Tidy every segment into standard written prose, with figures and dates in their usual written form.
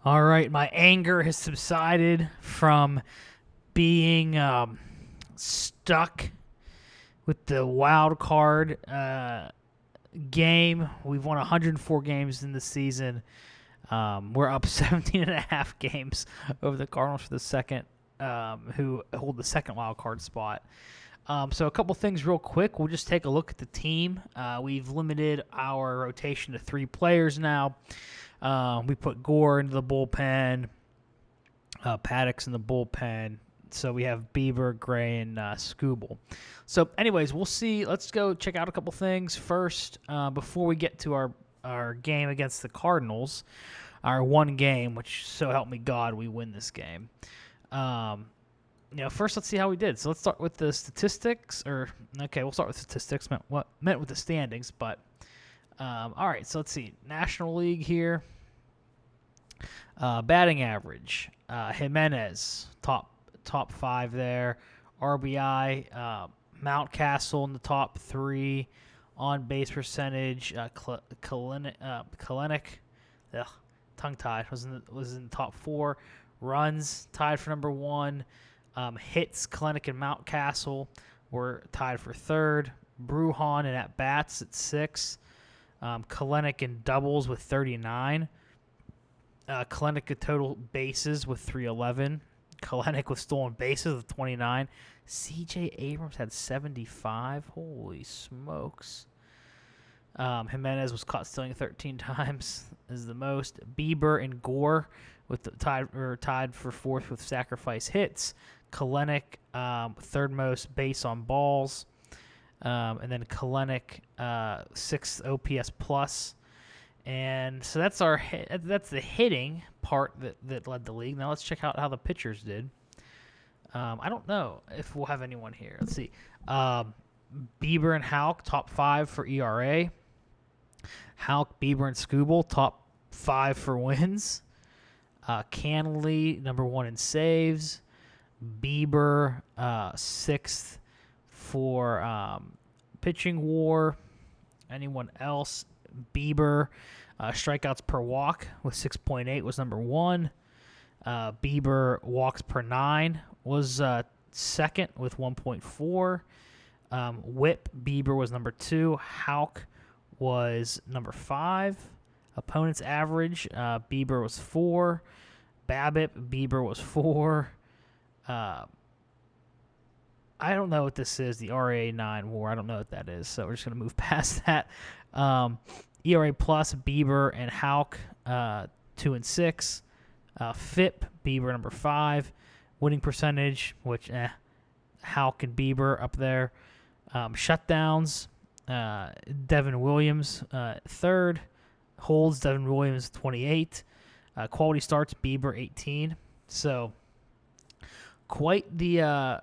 All right, my anger has subsided from being stuck with the wild card game. We've won 104 games in the season. We're up 17 and a half games over the Cardinals for the second, who hold the second wild card spot. So a couple things real quick. We'll just take a look at the team. We've limited our rotation to 3 players now. We put Gore into the bullpen, Paddox in the bullpen. So we have Bieber, Gray, and Scooble. So anyways, we'll see. Let's go check out a couple things first before we get to our game against the Cardinals, our one game, which so help me God, we win this game. First let's see how we did. So let's start with the statistics, we'll start with statistics. Meant with the standings, but all right. So let's see, National League here. Batting average, Jimenez top 5 there. RBI, Mountcastle in the top 3. On base percentage, Kalenic, tongue-tied, was in the top 4. Runs tied for number 1. Hits, Kalenic and Mountcastle were tied for 3rd. Brujan and at bats at 6. Kalenic in doubles with 39. Kalenic at total bases with 311. Kalenic with stolen bases with 29. C.J. Abrams had 75. Holy smokes. Jimenez was caught stealing 13 times, is the most. Bieber and Gore tied for 4th with sacrifice hits. Kalenic, 3rd most base on balls. And then Kalenic, 6th OPS plus. And so that's the hitting part that led the league. Now let's check out how the pitchers did. I don't know if we'll have anyone here. Let's see. Bieber and Houck, top 5 for ERA. Houck, Bieber, and Scooble, top 5 for wins. Canley, number 1 in saves. Bieber, 6th for pitching WAR. Anyone else? Bieber, strikeouts per walk with 6.8 was number 1. Bieber, walks per 9 was 2nd with 1.4. Whip, Bieber was number 2. Houck was number 5. Opponent's average, Bieber was 4. BABIP, Bieber was 4. I don't know what this is, the RA9 WAR. I don't know what that is, so we're just going to move past that. ERA plus, Bieber and Houck, 2 and 6. FIP, Bieber number 5. Winning percentage, which Houck and Bieber up there. Shutdowns, Devin Williams, 3rd. Holds, Devin Williams, 28. Quality starts, Bieber, 18. So quite the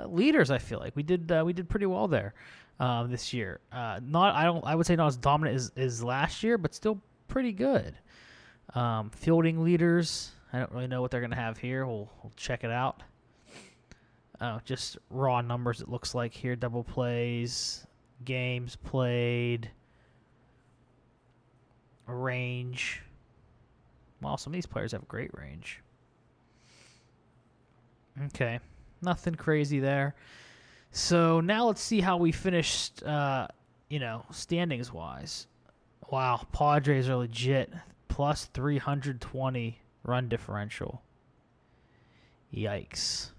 leaders. I feel like we did pretty well there this year. I would say not as dominant as last year, but still pretty good. Fielding leaders, I don't really know what they're gonna have here. We'll check it out. Just raw numbers. It looks like here: double plays, games played, range. Well, some of these players have great range. Okay, nothing crazy there. So now let's see how we finished, standings-wise. Wow, Padres are legit. Plus 320 run differential. Yikes.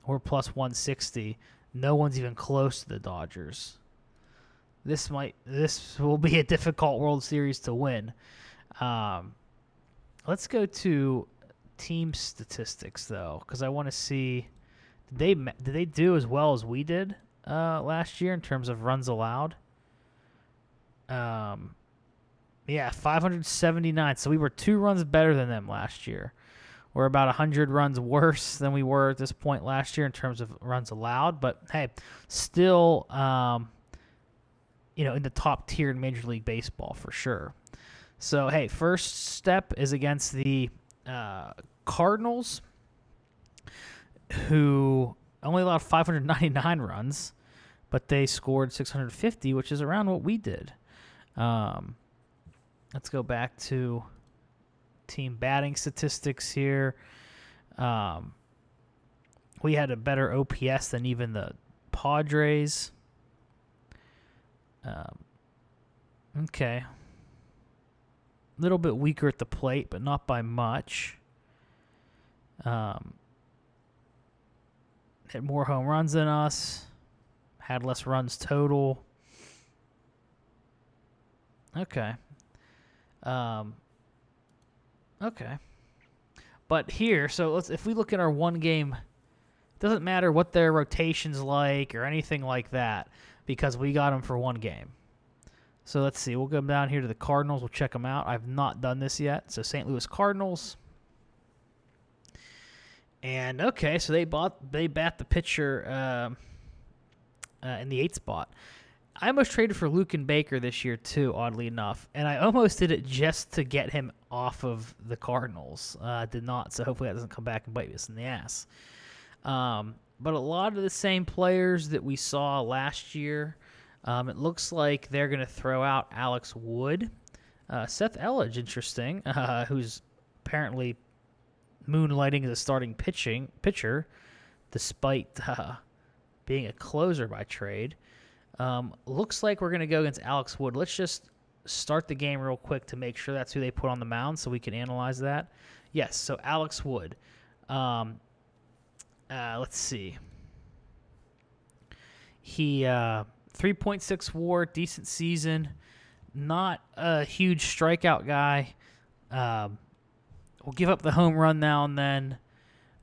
We're plus 160. No one's even close to the Dodgers. This will be a difficult World Series to win. Let's go to team statistics though, because I want to see did they do as well as we did last year in terms of runs allowed. 579. So we were 2 runs better than them last year. We're about 100 runs worse than we were at this point last year in terms of runs allowed. But hey, still, in the top tier in Major League Baseball for sure. So hey, first step is against the Cardinals, who only allowed 599 runs, but they scored 650, which is around what we did. let's go back to team batting statistics here. We had a better OPS than even the Padres. Okay. A little bit weaker at the plate, but not by much. Hit more home runs than us. Had less runs total. Okay. Okay. But here, so if we look at our one game, it doesn't matter what their rotation's like or anything like that, because we got them for one game. So let's see. We'll go down here to the Cardinals. We'll check them out. I've not done this yet. So St. Louis Cardinals. And okay, so they bat the pitcher in the 8th spot. I almost traded for Luken Baker this year too, oddly enough, and I almost did it just to get him off of the Cardinals. Did not, so hopefully that doesn't come back and bite us in the ass. But a lot of the same players that we saw last year. It looks like they're going to throw out Alex Wood. Seth Elledge, interesting, who's apparently moonlighting as a starting pitcher, despite being a closer by trade. Looks like we're going to go against Alex Wood. Let's just start the game real quick to make sure that's who they put on the mound so we can analyze that. Yes, so Alex Wood. Let's see. He 3.6 WAR, decent season. Not a huge strikeout guy. We'll give up the home run now and then.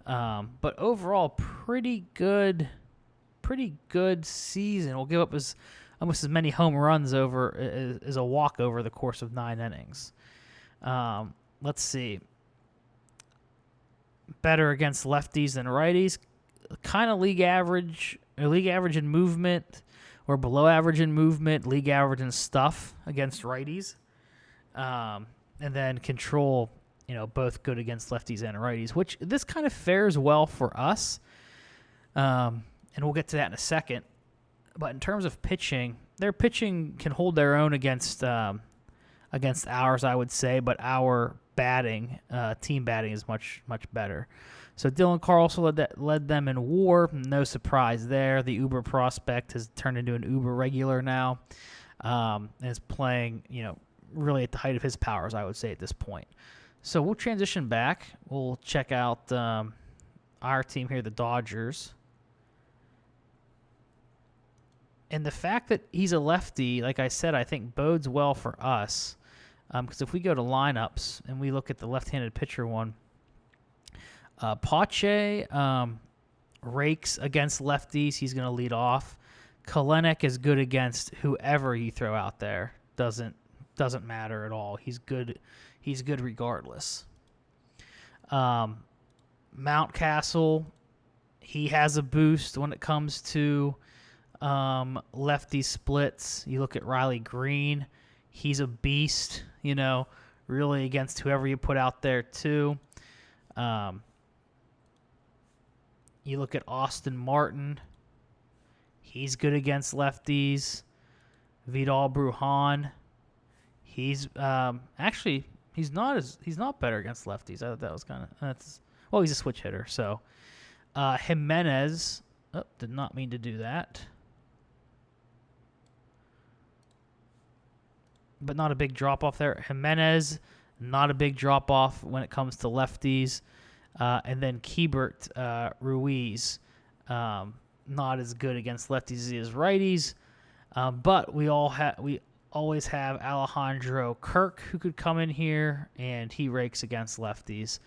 But overall, pretty good season. We'll give up almost as many home runs as a walk over the course of 9 innings. Let's see. Better against lefties than righties. Kind of league average in movement, or below average in movement, league average in stuff against righties. And then control, both good against lefties and righties, which this kind of fares well for us. And we'll get to that in a second. But in terms of pitching, their pitching can hold their own against ours, I would say. But our batting, team batting, is much, much better. So Dylan Carlson led them in WAR. No surprise there. The Uber prospect has turned into an Uber regular now, and is playing, really at the height of his powers, I would say, at this point. So we'll transition back. We'll check out our team here, the Dodgers. And the fact that he's a lefty, like I said, I think bodes well for us. Because if we go to lineups and we look at the left-handed pitcher one, Pache rakes against lefties. He's going to lead off. Kalenic is good against whoever you throw out there. Doesn't matter at all. He's good. He's good regardless. Mountcastle, he has a boost when it comes to lefty splits. You look at Riley Green. He's a beast, really against whoever you put out there too. You look at Austin Martin. He's good against lefties. Vidal Brujan. He's actually he's not better against lefties. I thought that was he's a switch hitter. So Jimenez, did not mean to do that. But not a big drop off there. Jimenez, not a big drop off when it comes to lefties. And then Keibert Ruiz, not as good against lefties as he is righties. But we always have Alejandro Kirk, who could come in here, and he rakes against lefties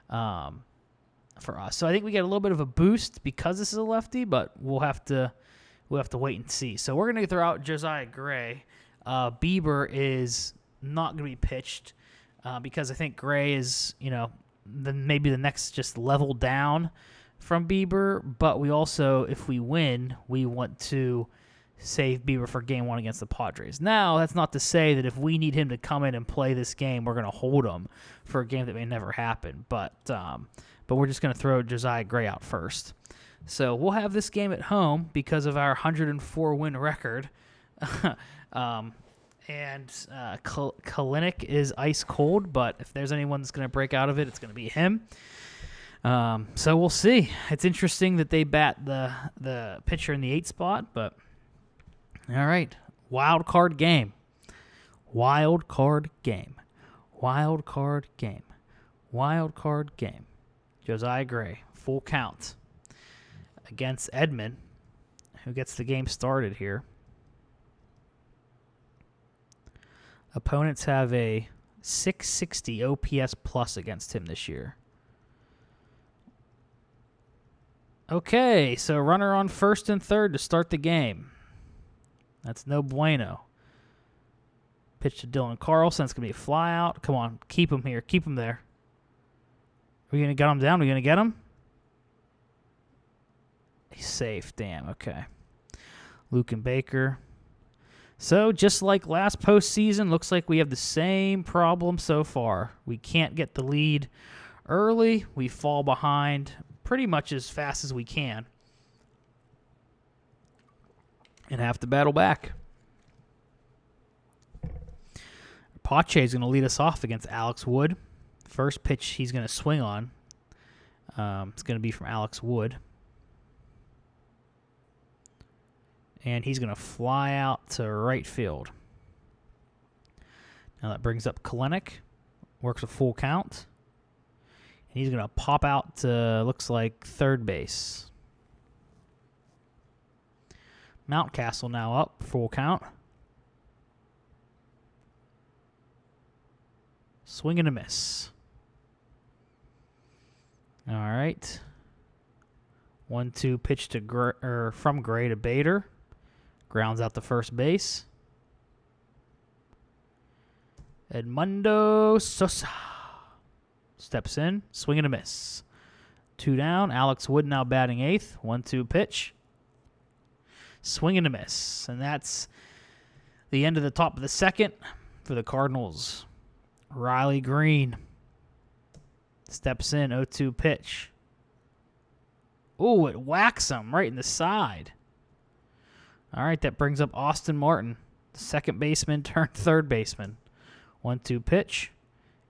for us. So I think we get a little bit of a boost because this is a lefty, but we'll have to wait and see. So we're going to throw out Josiah Gray. Bieber is not going to be pitched because I think Gray is, maybe the next just level down from Bieber. But we also, if we win, we want to save Bieber for game 1 against the Padres. Now, that's not to say that if we need him to come in and play this game, we're going to hold him for a game that may never happen. But we're just going to throw Josiah Gray out first. So we'll have this game at home because of our 104 win record. And Kalinick is ice cold, but if there's anyone that's going to break out of it, it's going to be him. So we'll see. It's interesting that they bat the pitcher in the 8 spot, but all right. Wild card game. Wild card game. Wild card game. Wild card game. Josiah Gray, full count against Edmund, who gets the game started here. Opponents have a 660 OPS plus against him this year. Okay, so runner on first and third to start the game. That's no bueno. Pitch to Dylan Carlson. It's going to be a fly out. Come on, keep him here. Keep him there. Are we going to get him down? Are we going to get him? He's safe. Damn, okay. Luke and Baker. So, just like last postseason, looks like we have the same problem so far. We can't get the lead early. We fall behind pretty much as fast as we can and have to battle back. Pache is going to lead us off against Alex Wood. First pitch he's going to swing on. It's going to be from Alex Wood. And he's going to fly out to right field. Now that brings up Kalinick. Works a full count. And he's going to pop out to, looks like, third base. Mountcastle now up, full count. Swing and a miss. All right. 1-2 pitch to from Gray to Bader. Grounds out to first base. Edmundo Sosa steps in. Swing and a miss. 2 down. Alex Wood now batting 8th. 1-2 pitch. Swing and a miss. And that's the end of the top of the second for the Cardinals. Riley Green steps in. 0-2 pitch. Ooh, it whacks him right in the side. All right, that brings up Austin Martin, second baseman turned third baseman. 1-2 pitch.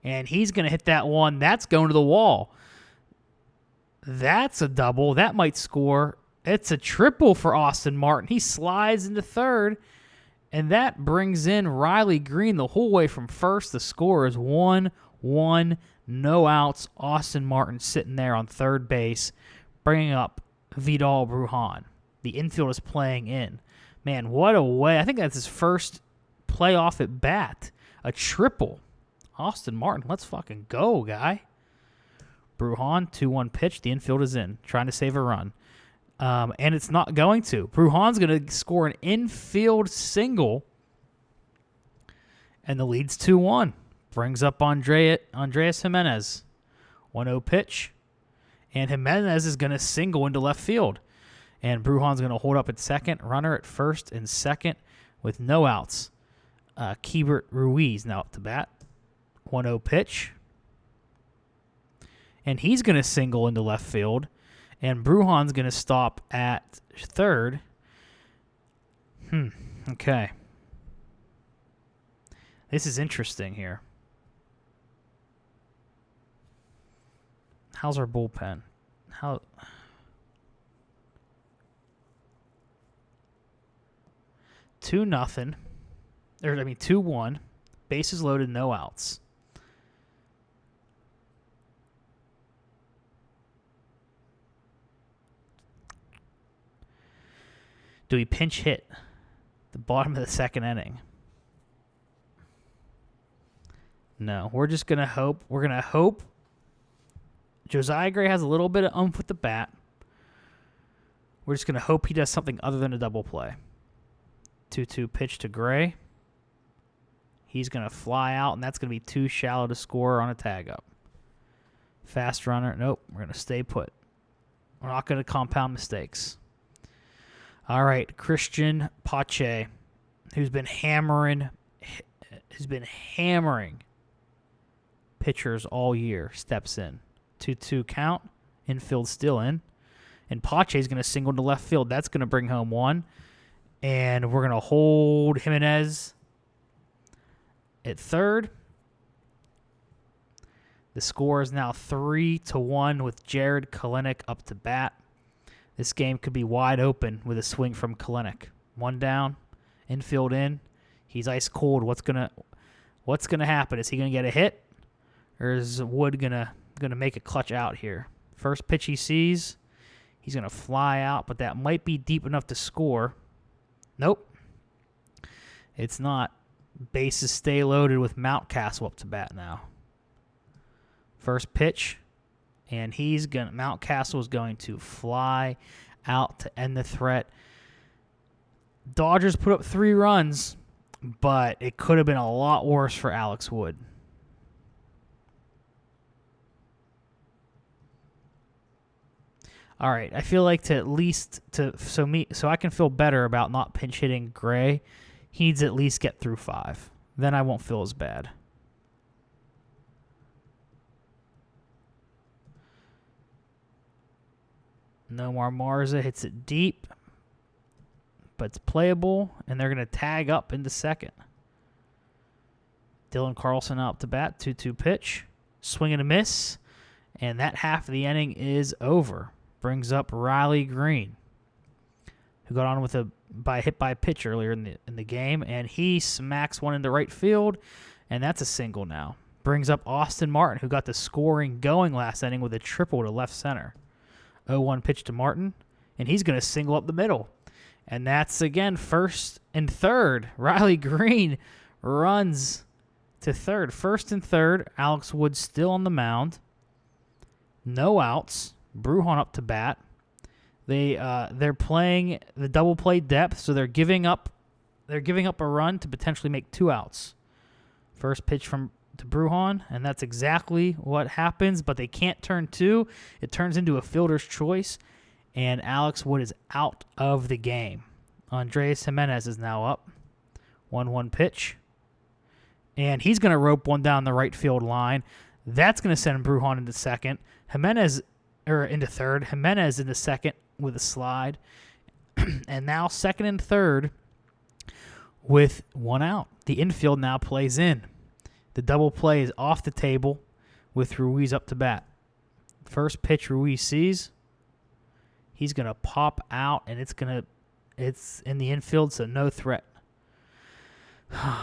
And he's going to hit that one. That's going to the wall. That's a double. That might score. It's a triple for Austin Martin. He slides into third, and that brings in Riley Green the whole way from first. The score is 1-1, no outs. Austin Martin sitting there on third base, bringing up Vidal Brujan. The infield is playing in. Man, what a way. I think that's his first playoff at bat. A triple. Austin Martin, let's fucking go, guy. Brujan, 2-1 pitch. The infield is in, trying to save a run. And it's not going to. Brujan's going to score an infield single, and the lead's 2-1. Brings up Andreas Jimenez. 1-0 pitch. And Jimenez is going to single into left field. And Brujan's going to hold up at second, runner at first and second with no outs. Keibert Ruiz now up to bat. 1-0 pitch. And he's going to single into left field. And Brujan's going to stop at third. Okay. This is interesting here. How's our bullpen? 2-0. 2-1. Bases loaded, no outs. Do we pinch hit the bottom of the second inning? No, we're just going to hope. We're going to hope Josiah Gray has a little bit of oomph with the bat. We're just going to hope he does something other than a double play. 2-2 pitch to Gray. He's going to fly out, and that's going to be too shallow to score on a tag up. Fast runner. Nope, we're going to stay put. We're not going to compound mistakes. All right, Christian Pache, who's been hammering pitchers all year, steps in. 2-2 count. Infield still in. And Pache's going to single to left field. That's going to bring home one. And we're going to hold Jimenez at third. The score is now 3-1 with Jared Kalenic up to bat. This game could be wide open with a swing from Kalenic. One down, infield in. He's ice cold. What's gonna happen? Is he gonna get a hit, or is Wood gonna make a clutch out here? First pitch he sees, he's gonna fly out, but that might be deep enough to score. Nope, it's not. Bases stay loaded with Mountcastle up to bat now. First pitch, and Mountcastle is going to fly out to end the threat. Dodgers put up 3 runs, but it could have been a lot worse for Alex Wood. All right, I feel like so I can feel better about not pinch hitting Gray. He needs to at least get through 5. Then I won't feel as bad. Nomar Marza hits it deep, but it's playable, and they're going to tag up into second. Dylan Carlson out to bat, 2-2 pitch. Swing and a miss, and that half of the inning is over. Brings up Riley Green, who got on with a hit by pitch earlier in the game, and he smacks one into right field, and that's a single now. Brings up Austin Martin, who got the scoring going last inning with a triple to left center. 0-1 pitch to Martin, and he's going to single up the middle. And that's, again, first and third. Riley Green runs to third. First and third, Alex Wood still on the mound. No outs. Brujan up to bat. They're playing the double play depth, so they're giving up a run to potentially make 2 outs. First pitch to Brujan, and that's exactly what happens, but they can't turn 2. It turns into a fielder's choice, and Alex Wood is out of the game. Andrés Jimenez is now up. 1-1 pitch, and he's going to rope one down the right field line. That's going to send Brujan into second. Into third. Jimenez into second with a slide, and now second and third with 1 out. The infield now plays in. The double play is off the table with Ruiz up to bat. First pitch Ruiz sees. He's going to pop out, and it's in the infield, so no threat.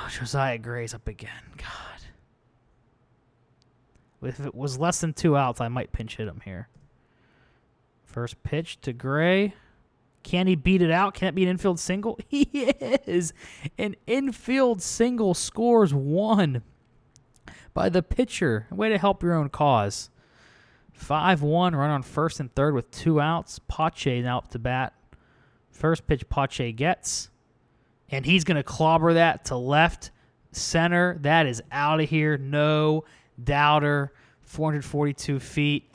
Josiah Gray's up again. God. If it was less than 2 outs, I might pinch hit him here. First pitch to Gray. Can he beat it out? Can it be an infield single? He is. An infield single scores 1 by the pitcher. Way to help your own cause. 5-1, run on first and third with 2 outs. Pache now up to bat. First pitch Pache gets, and he's going to clobber that to left center. That is out of here. No doubter. 442 feet.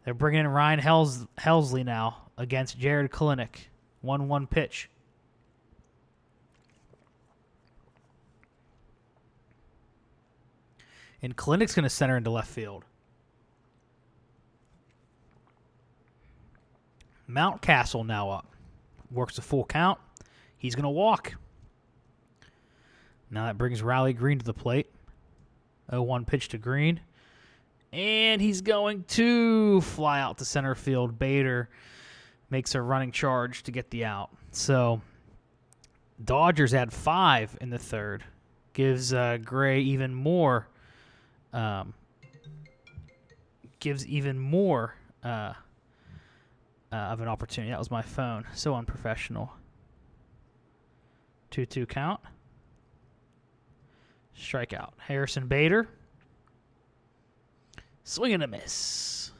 They're bringing in Ryan Helsley now against Jared Kalenic. 1-1 pitch. And Kalenic's going to center into left field. Mountcastle now up. Works a full count. He's going to walk. Now that brings Riley Green to the plate. 0-1 pitch to Green. And he's going to fly out to center field. Bader makes a running charge to get the out. So Dodgers add 5 in the third. Gives Gray even more. Gives even more of an opportunity. That was my phone. So unprofessional. 2-2 count. Strikeout. Harrison Bader. Swing and a miss.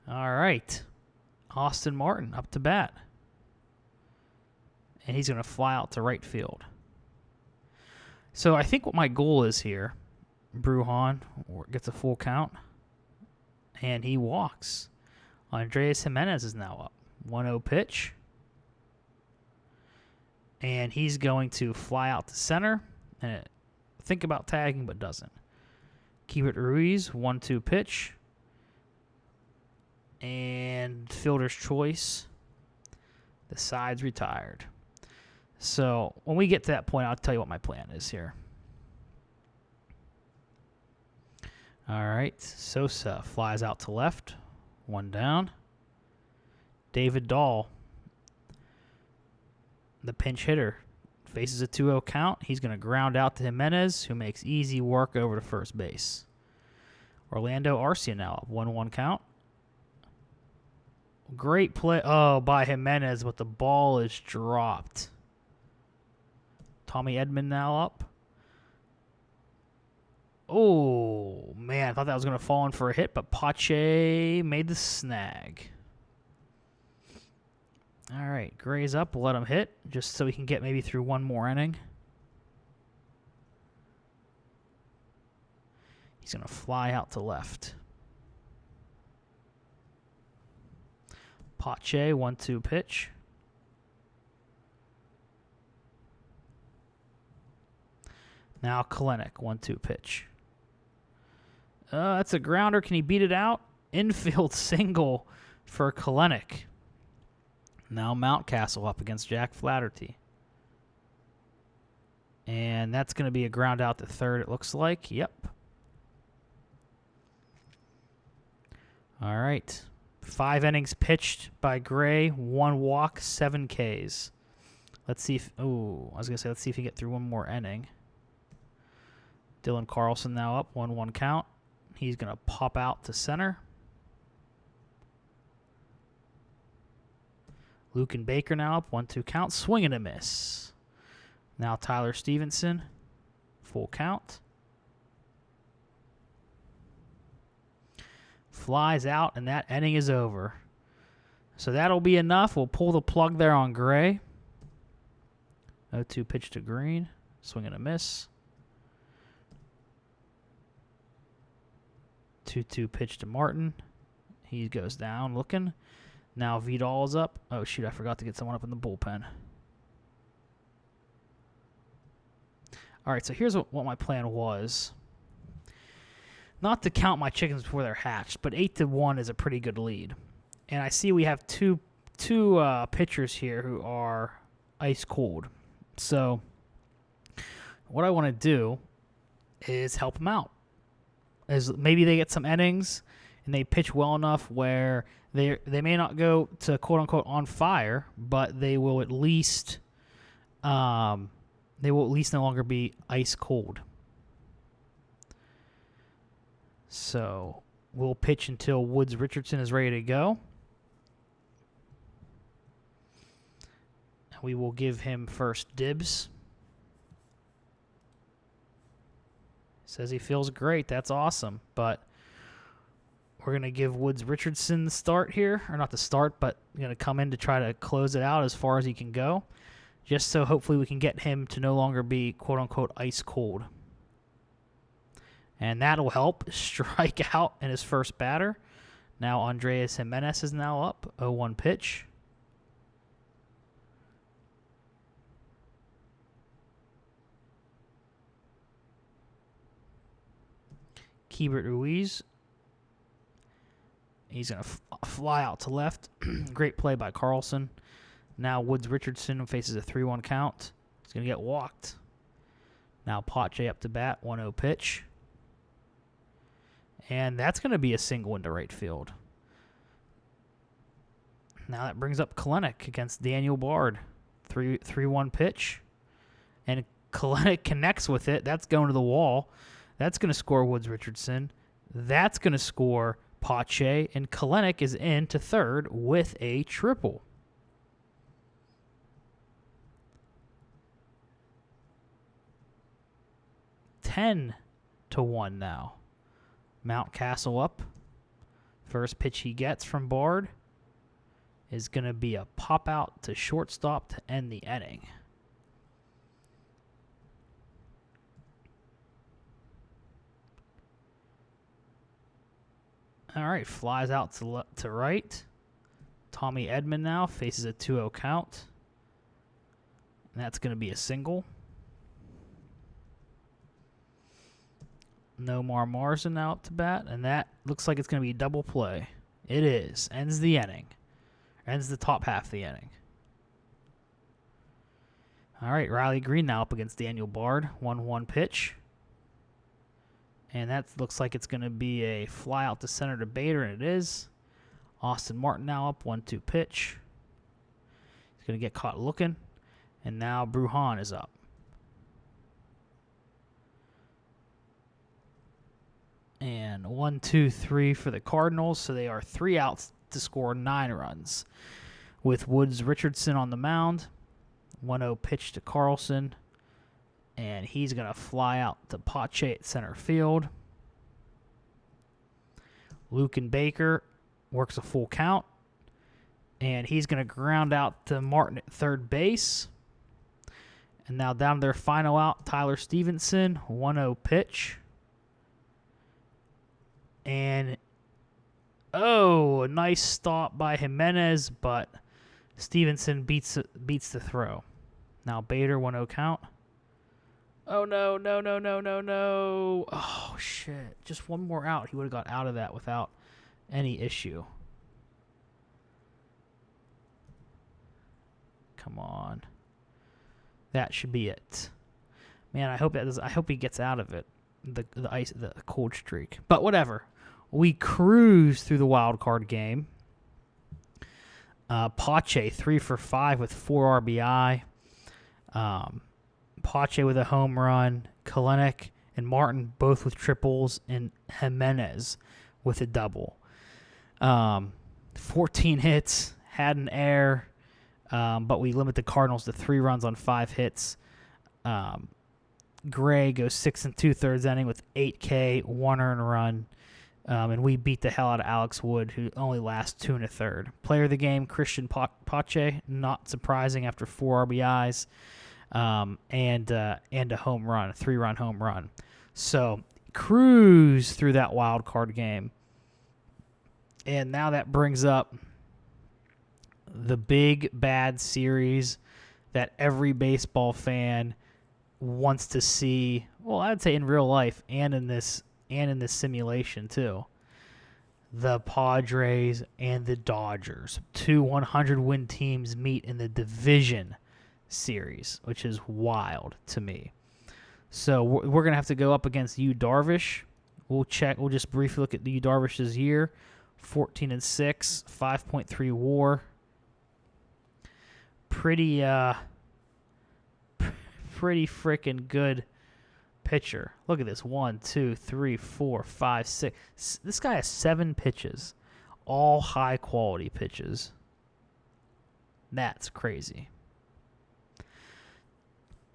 All right. Austin Martin up to bat. And he's going to fly out to right field. So I think what my goal is here, Brujan gets a full count, and he walks. Andrés Jimenez is now up. 1-0 pitch. And he's going to fly out to center and think about tagging, but doesn't. Keep it Ruiz, 1-2 pitch. And fielder's choice. The side's retired. So when we get to that point, I'll tell you what my plan is here. All right, Sosa flies out to left, 1 down. David Dahl, the pinch hitter, faces a 2-0 count. He's going to ground out to Jimenez, who makes easy work over to first base. Orlando Arcia now up, 1-1 count. Great play, by Jimenez, but the ball is dropped. Tommy Edman now up. Oh, man, I thought that was going to fall in for a hit, but Pache made the snag. All right, Gray's up. We'll let him hit just so he can get maybe through one more inning. He's going to fly out to left. Pache, 1-2 pitch. Now Kalenic, 1-2 pitch. That's a grounder. Can he beat it out? Infield single for Kalenic. Now Mountcastle up against Jack Flaherty. And that's going to be a ground out to third, it looks like. Yep. All right. 5 innings pitched by Gray, 1 walk, 7 Ks. Let's see if... Oh, I was going to say, let's see if he can get through one more inning. Dylan Carlson now up, 1-1 count. He's going to pop out to center. Luke and Baker now up, 1-2 count. Swing and a miss. Now Tyler Stevenson, full count. Flies out, and that inning is over. So that'll be enough. We'll pull the plug there on Gray. 0-2 pitch to Green. Swing and a miss. 2-2 pitch to Martin. He goes down looking. Now Vidal is up. Oh, shoot, I forgot to get someone up in the bullpen. All right, so here's what my plan was. Not to count my chickens before they're hatched, but 8-1 is a pretty good lead. And I see we have two pitchers here who are ice cold. So what I want to do is help them out. As maybe they get some innings and they pitch well enough where they may not go to quote unquote on fire, but they will at least no longer be ice cold. So we'll pitch until Woods Richardson is ready to go. We will give him first dibs. Says he feels great. That's awesome. But we're going to give Woods Richardson the start here. Or not the start, but going to come in to try to close it out as far as he can go. Just so hopefully we can get him to no longer be quote-unquote ice cold. And that'll help strike out in his first batter. Now Andreas Jimenez is now up. 0-1 pitch. Keibert Ruiz. He's going to fly out to left. Great play by Carlson. Now Woods Richardson faces a 3-1 count. He's going to get walked. Now Pache up to bat. 1-0 pitch. And that's going to be a single into right field. Now that brings up Kalenic against Daniel Bard. 3-1 pitch. And Kalenic connects with it. That's going to the wall. That's going to score Woods Richardson. That's going to score Pache. And Kalenic is in to third with a triple. $10-1 now. Mountcastle up. First pitch he gets from Bard is going to be a pop out to shortstop to end the inning. All right, flies out to right. Tommy Edman now faces a 2-0 count. And that's going to be a single. Nomar Marzen now up to bat, and that looks like it's going to be a double play. It is. Ends the inning. Ends the top half of the inning. All right, Riley Green now up against Daniel Bard. 1-1 pitch. And that looks like it's going to be a fly out to center to Bader, and it is. Austin Martin now up, 1-2 pitch. He's going to get caught looking. And now Brujan is up. And 1-2-3 for the Cardinals. So they are 3 outs to score 9 runs. With Woods Richardson on the mound. 1-0 pitch to Carlson. And he's going to fly out to Pache at center field. Luke and Baker works a full count. And he's going to ground out to Martin at third base. And now down to their final out, Tyler Stevenson. 1-0 pitch. And, a nice stop by Jimenez, but Stevenson beats the throw. Now Bader, 1-0 count. Oh, no. Oh, shit. Just one more out. He would have got out of that without any issue. Come on. That should be it. Man, I hope he gets out of it. The cold streak. But whatever. We cruise through the wild card game. Pache 3 for 5 with 4 RBI. Pache with a home run. Kalenic and Martin both with triples, and Jimenez with a double. 14 hits, had an error, but we limit the Cardinals to 3 runs on 5 hits. Gray goes 6 2/3 inning with 8 K, 1 earned run. And we beat the hell out of Alex Wood, who only lasts 2 1/3. Player of the game, Christian Pache, not surprising after 4 RBIs and a home run, a 3-run home run. So cruise through that wild card game. And now that brings up the big bad series that every baseball fan wants to see. Well, I'd say in real life and in this simulation too. The Padres and the Dodgers, 2 100-win teams meet in the division series, which is wild to me. So we're going to have to go up against Yu Darvish. We'll just briefly look at Yu Darvish's year. 14-6, 5.3 WAR. Pretty freaking good pitcher. Look at this. 1, 2, 3, 4, 5, 6. This guy has 7 pitches. All high quality pitches. That's crazy.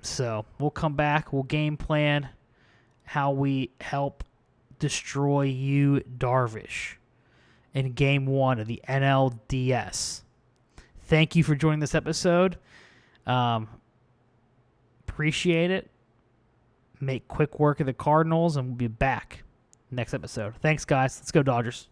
So we'll come back. We'll game plan how we help destroy Yu Darvish in Game 1 of the NLDS. Thank you for joining this episode. Appreciate it. Make quick work of the Cardinals, and we'll be back next episode. Thanks, guys. Let's go, Dodgers.